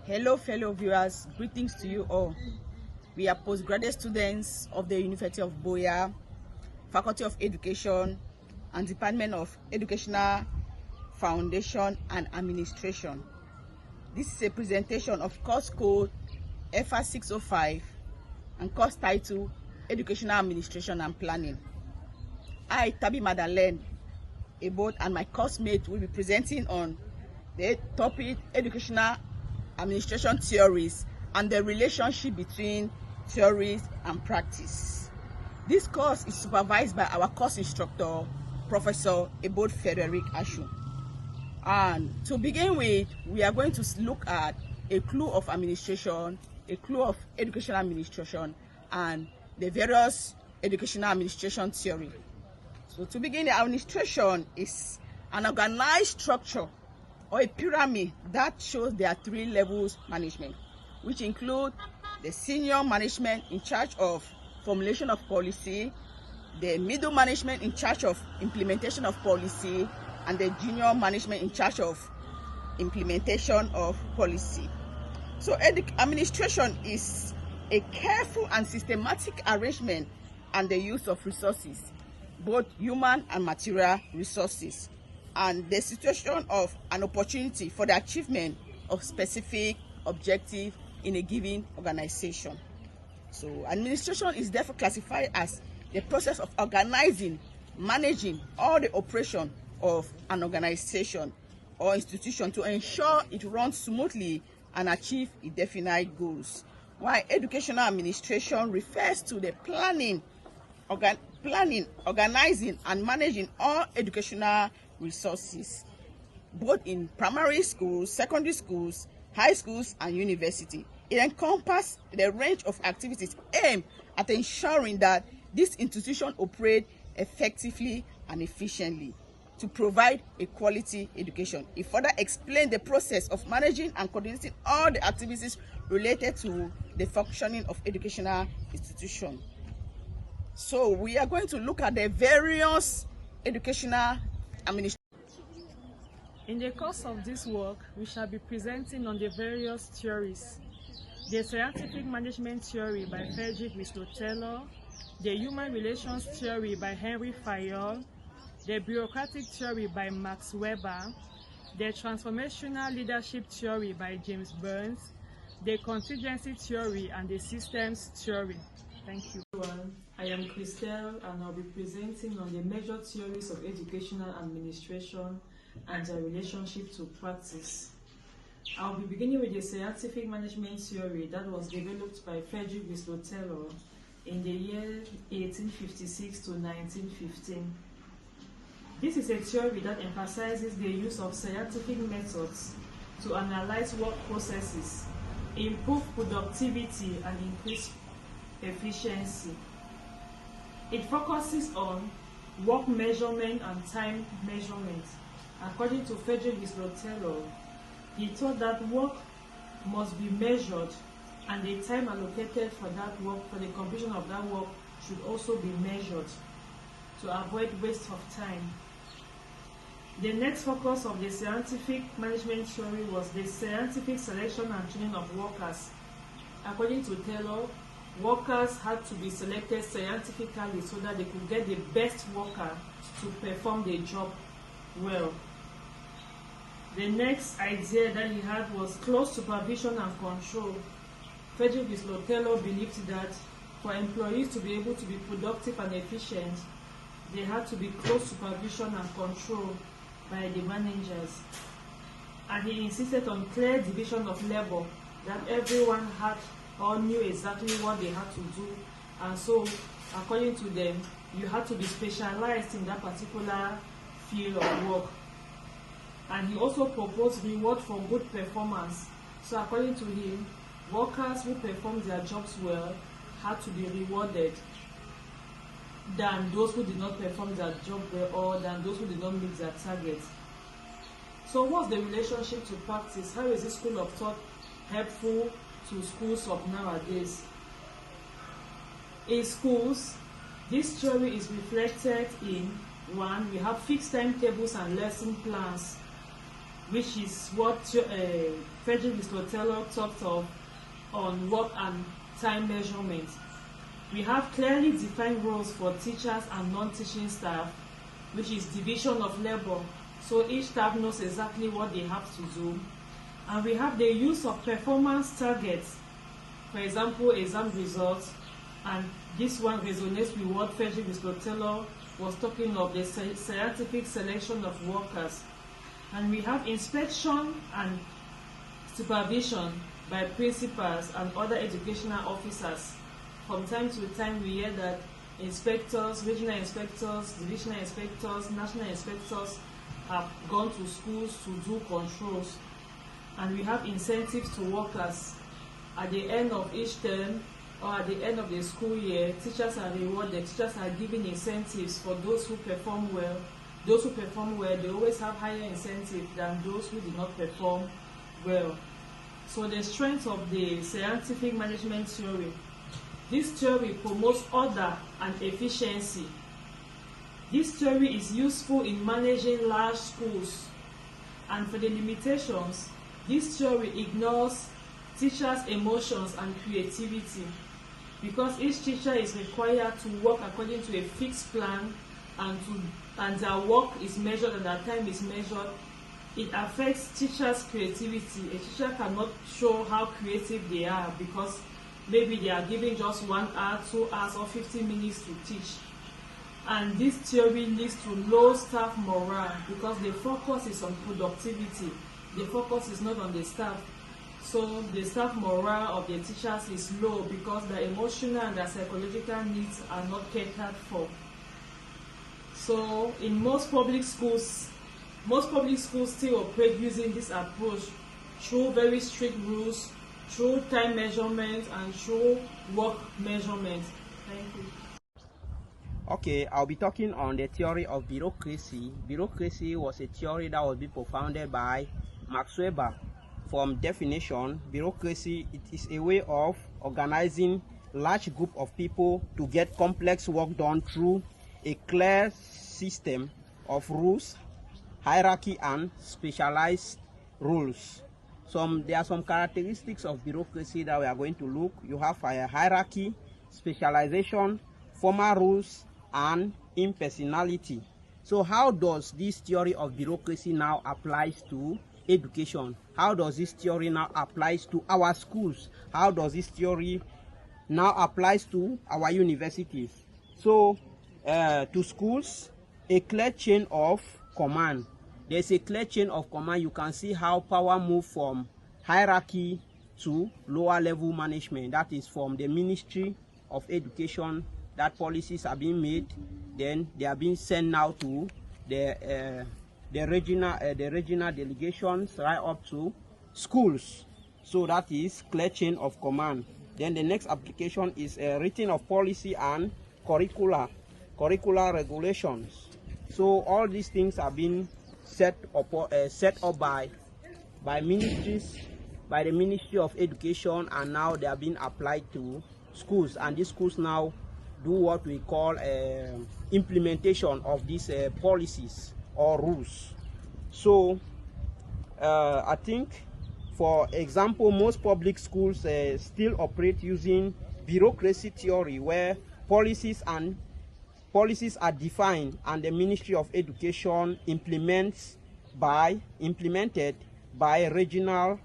Hello fellow viewers, greetings to you all. We are postgraduate students of the University of Buea, Faculty of Education and Department of Educational Foundation and Administration. This is a presentation of course code FR 605 and course title Educational Administration and Planning. I, Tabi Madeleine Ebot, and my course mate will be presenting on the topic Educational Administration Theories and the relationship between theories and practice. This course is supervised by our course instructor, Professor Ebot Frederick Ashu. And to begin with, we are going to look at a clue of administration, a clue of educational administration, and the various educational administration theory. So to begin, the administration is an organized structure or a pyramid that shows there are 3 levels management, which include the senior management in charge of formulation of policy, the middle management in charge of implementation of policy, and the junior management in charge of implementation of policy. So administration is a careful and systematic arrangement and the use of resources, both human and material resources, and the situation of an opportunity for the achievement of specific objective in a given organization. So administration is therefore classified as the process of organizing, managing all the operation of an organization or institution to ensure it runs smoothly and achieve its definite goals. While educational administration refers to the planning, organizing, and managing all educational resources, both in primary schools, secondary schools, high schools, and university. It encompasses the range of activities aimed at ensuring that this institution operates effectively and efficiently to provide a quality education. It further explains the process of managing and coordinating all the activities related to the functioning of educational institution. So we are going to look at the various educational administration. In the course of this work, we shall be presenting on the various theories: the scientific management theory by Frederick Winslow Taylor, the human relations theory by Henry Fayol, the bureaucratic theory by Max Weber, the transformational leadership theory by James Burns, the contingency theory, and the systems theory. Thank you. I am Christelle, and I'll be presenting on the major theories of educational administration and their relationship to practice. I'll be beginning with the scientific management theory that was developed by Frederick Winslow Taylor in the year 1856 to 1915. This is a theory that emphasizes the use of scientific methods to analyze work processes, improve productivity, and increase efficiency. It focuses on work measurement and time measurement. According to Frederick Winslow Taylor, he thought that work must be measured, and the time allocated for that work, for the completion of that work, should also be measured to avoid waste of time. The next focus of the scientific management theory was the scientific selection and training of workers. According to Taylor, workers had to be selected scientifically so that they could get the best worker to perform the job well. The next idea that he had was close supervision and control. Frederick Winslow Taylor believed that for employees to be able to be productive and efficient, they had to be close supervision and control by the managers. And he insisted on clear division of labor, that everyone had or knew exactly what they had to do, and so according to them, you had to be specialized in that particular field of work. And he also proposed reward for good performance. So according to him, workers who performed their jobs well had to be rewarded than those who did not perform their job well, or than those who did not meet their target. So what's the relationship to practice? How is this school of thought helpful to schools of nowadays? In schools, this theory is reflected in 1. We have fixed timetables and lesson plans. which is what Frederick Wislotello talked of on work and time measurement. We have clearly defined roles for teachers and non-teaching staff, which is division of labor. So each staff knows exactly what they have to do. And we have the use of performance targets, for example, exam results. And this one resonates with what Frederick Wislotello was talking of, the scientific selection of workers. And we have inspection and supervision by principals and other educational officers. From time to time, we hear that inspectors, regional inspectors, divisional inspectors, national inspectors have gone to schools to do controls. And we have incentives to workers. At the end of each term or at the end of the school year, teachers are rewarded. Teachers are given incentives for those who perform well. Those who perform well, they always have higher incentive than those who did not perform well. So the strength of the scientific management theory. This theory promotes order and efficiency. This theory is useful in managing large schools. And for the limitations, this theory ignores teachers' emotions and creativity, because each teacher is required to work according to a fixed plan, and their work is measured and their time is measured. It affects teachers' creativity. A teacher cannot show how creative they are because maybe they are given just 1 hour, 2 hours, or 15 minutes to teach. And this theory leads to low staff morale because the focus is on productivity. The focus is not on the staff. So the staff morale of the teachers is low because their emotional and their psychological needs are not catered for. So in most public schools still operate using this approach through very strict rules, through time measurement, and through work measurement. Thank you. Okay, I'll be talking on the theory of bureaucracy. Bureaucracy was a theory that was propounded by Max Weber. From definition, bureaucracy, it is a way of organizing large group of people to get complex work done through a clear system of rules, hierarchy, and specialized rules. There are some characteristics of bureaucracy that we are going to look. You have a hierarchy, specialization, formal rules, and impersonality. So how does this theory of bureaucracy now applies to education? How does this theory now applies to our schools? How does this theory now applies to our universities? So to schools, a clear chain of command. There's a clear chain of command. You can see how power moves from hierarchy to lower level management. That is from the Ministry of Education, that policies are being made, then they are being sent now to the regional delegations right up to schools. So that is clear chain of command. Then the next application is writing of policy and curricular regulations. So all these things are being set up by ministries, by the Ministry of Education, and now they are being applied to schools, and these schools now do what we call implementation of these policies or rules. So I think, for example, most public schools still operate using bureaucracy theory, where policies are defined and the Ministry of Education implemented by regional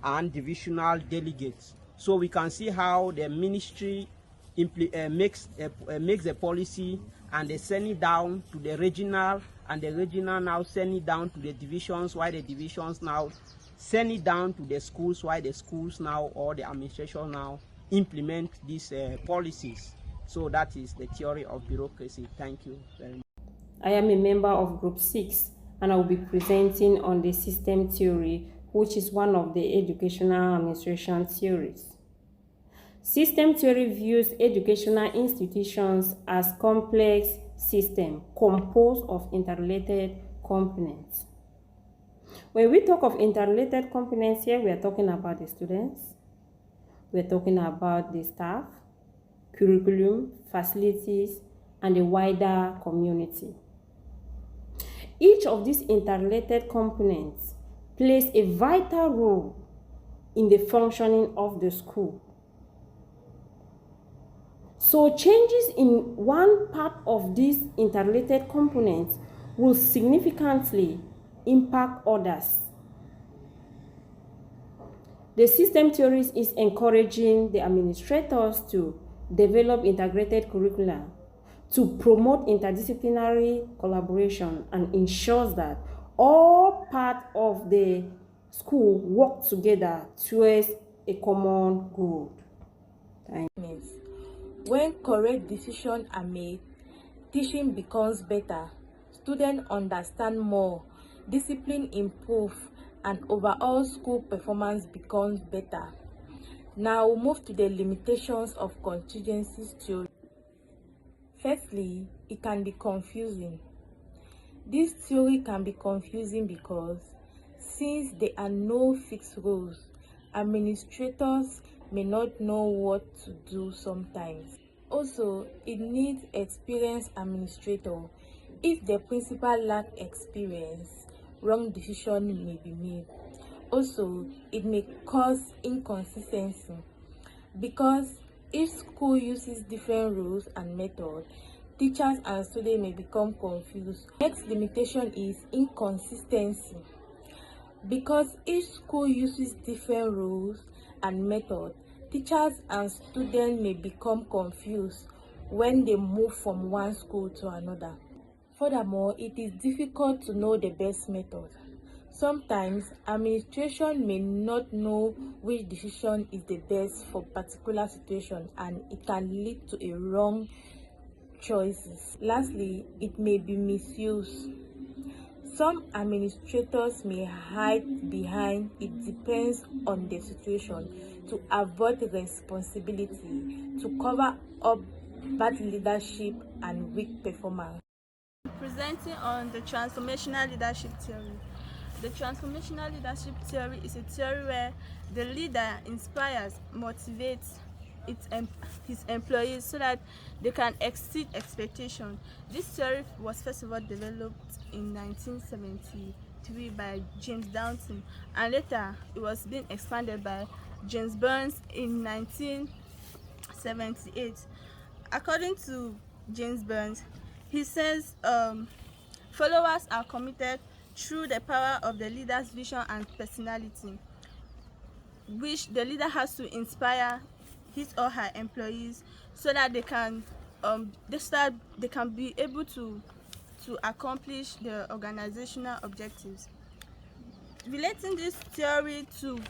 and divisional delegates. So we can see how the ministry makes a policy, and they send it down to the regional, and the regional now send it down to the divisions, while the divisions now send it down to the schools, while the schools now, or the administration now, implement these policies. So that is the theory of bureaucracy. Thank you very much. I am a member of Group 6, and I will be presenting on the system theory, which is one of the educational administration theories. System theory views educational institutions as complex systems composed of interrelated components. When we talk of interrelated components here, we are talking about the students, we are talking about the staff, curriculum, facilities, and the wider community. Each of these interrelated components plays a vital role in the functioning of the school. So changes in one part of these interrelated components will significantly impact others. The system theories is encouraging the administrators to develop integrated curricula to promote interdisciplinary collaboration and ensures that all parts of the school work together towards a common goal. When correct decisions are made, teaching becomes better, students understand more, discipline improves, and overall school performance becomes better. Now we'll move to the limitations of contingency theory. Firstly, it can be confusing. This theory can be confusing because since there are no fixed rules, administrators may not know what to do sometimes. Also, it needs experienced administrator. If the principal lacks experience, wrong decision may be made. Also, it may cause inconsistency because each school uses different rules and methods. Teachers and students may become confused. Next limitation is inconsistency. Because each school uses different rules and methods, teachers and students may become confused when they move from one school to another. Furthermore, it is difficult to know the best method. Sometimes, administration may not know which decision is the best for particular situation, and it can lead to a wrong choices. Lastly, it may be misused. Some administrators may hide behind "it depends on the situation" to avoid responsibility, to cover up bad leadership and weak performance. Presenting on the transformational leadership theory. The transformational leadership theory is a theory where the leader inspires, motivates his employees so that they can exceed expectations. This theory was first of all developed in 1973 by James Downton, and later it was being expanded by James Burns in 1978. According to James Burns, he says followers are committed through the power of the leader's vision and personality, which the leader has to inspire his or her employees so that they can be able to accomplish the organizational objectives. Relating this theory to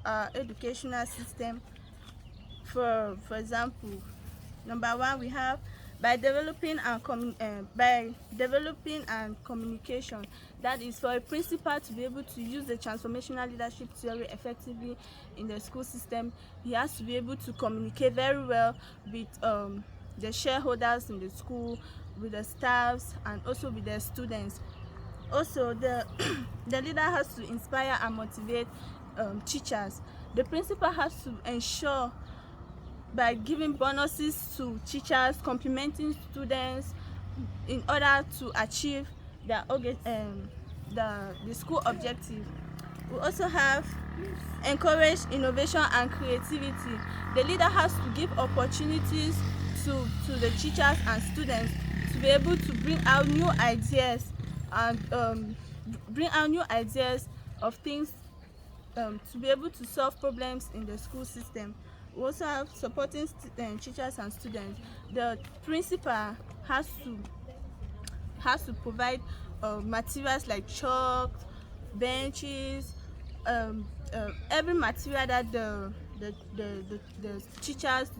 our educational system, for example, number one, we have by developing and communication. That is, for a principal to be able to use the transformational leadership theory effectively in the school system, he has to be able to communicate very well with the shareholders in the school, with the staffs, and also with the students. Also, the leader has to inspire and motivate teachers. The principal has to ensure by giving bonuses to teachers, complimenting students in order to achieve the school objective. We also have encourage innovation and creativity. The leader has to give opportunities to the teachers and students to be able to bring out new ideas and of things to be able to solve problems in the school system. We also have supporting teachers and students. The principal has to provide materials like chalk, benches, every material that the teachers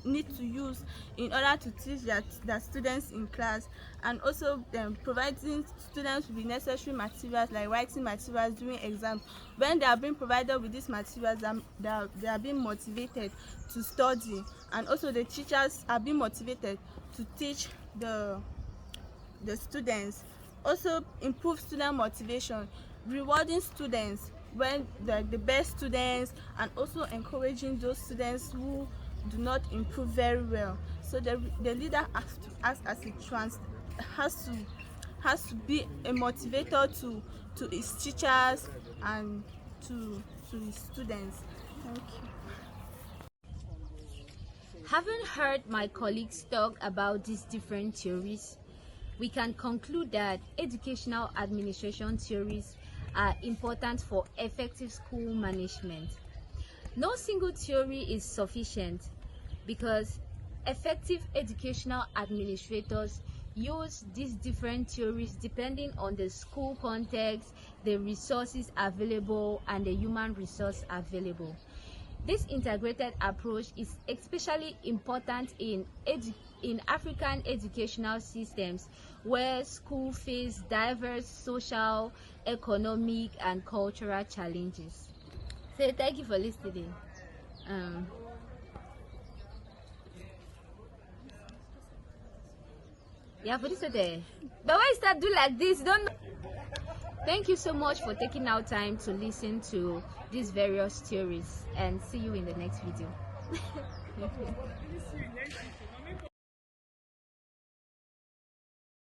need to use in order to teach their students in class, and also providing students with the necessary materials like writing materials during exams. When they are being provided with these materials, they are being motivated to study, and also the teachers are being motivated to teach the students. Also, improve student motivation, rewarding students when the best students, and also encouraging those students who do not improve very well. So the leader has has to be a motivator to his teachers and to his students. Thank you. Having heard my colleagues talk about these different theories, we can conclude that educational administration theories are important for effective school management. No single theory is sufficient because effective educational administrators use these different theories depending on the school context, the resources available, and the human resource available. This integrated approach is especially important in African educational systems where schools face diverse social, economic, and cultural challenges. So thank you for listening. Yeah, for this day. But why you start do like this? Don't. Thank you so much for taking out time to listen to these various theories, and see you in the next video.